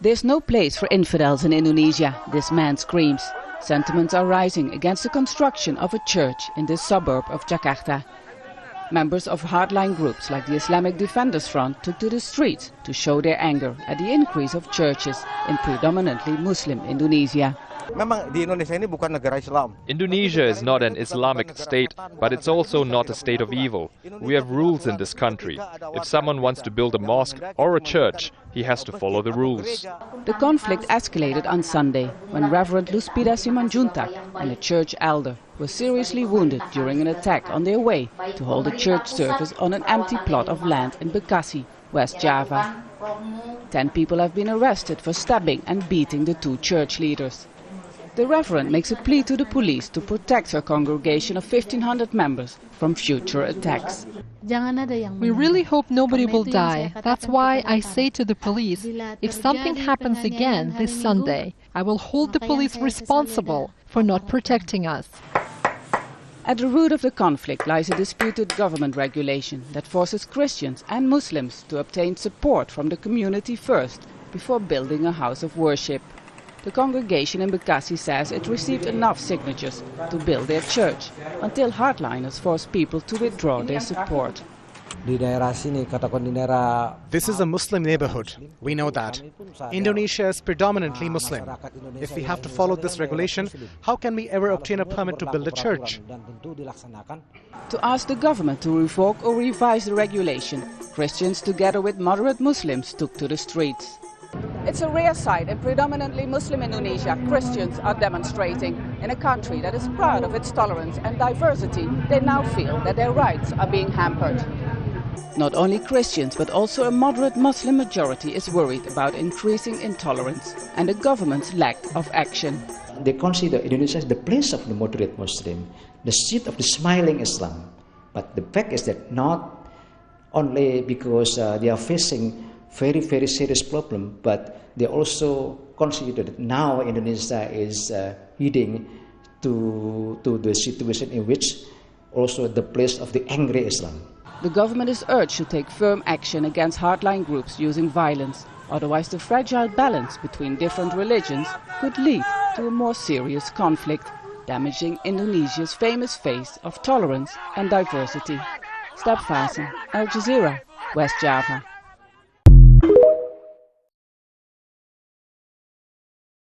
There's no place for infidels in Indonesia, this man screams. Sentiments are rising against the construction of a church in this suburb of Jakarta. Members of hardline groups like the Islamic Defenders Front took to the streets to show their anger at the increase of churches in predominantly Muslim Indonesia. Indonesia is not an Islamic state, but it's also not a state of evil. We have rules in this country. If someone wants to build a mosque or a church, he has to follow the rules. The conflict escalated on Sunday when Reverend Luspida Simanjuntak and a church elder were seriously wounded during an attack on their way to hold a church service on an empty plot of land in Bekasi, West Java. 10 people have been arrested for stabbing and beating the two church leaders. The reverend makes a plea to the police to protect her congregation of 1,500 members from future attacks. We really hope nobody will die. That's why I say to the police, if something happens again this Sunday, I will hold the police responsible for not protecting us. At the root of the conflict lies a disputed government regulation that forces Christians and Muslims to obtain support from the community first before building a house of worship. The congregation in Bekasi says it received enough signatures to build their church until hardliners forced people to withdraw their support. This is a Muslim neighborhood. We know that. Indonesia is predominantly Muslim. If we have to follow this regulation, how can we ever obtain a permit to build a church? To ask the government to revoke or revise the regulation, Christians together with moderate Muslims took to the streets. It's a rare sight in predominantly Muslim Indonesia. Christians are demonstrating. In a country that is proud of its tolerance and diversity, they now feel that their rights are being hampered. Not only Christians, but also a moderate Muslim majority is worried about increasing intolerance and the government's lack of action. They consider Indonesia as the place of the moderate Muslim, the seat of the smiling Islam. But the fact is that not only because they are facing very serious problem, but they also consider that now Indonesia is heading to the situation in which also the place of the angry Islam. The government is urged to take firm action against hardline groups using violence, otherwise the fragile balance between different religions could lead to a more serious conflict, damaging Indonesia's famous face of tolerance and diversity. Step Fasen, Al Jazeera, West Java.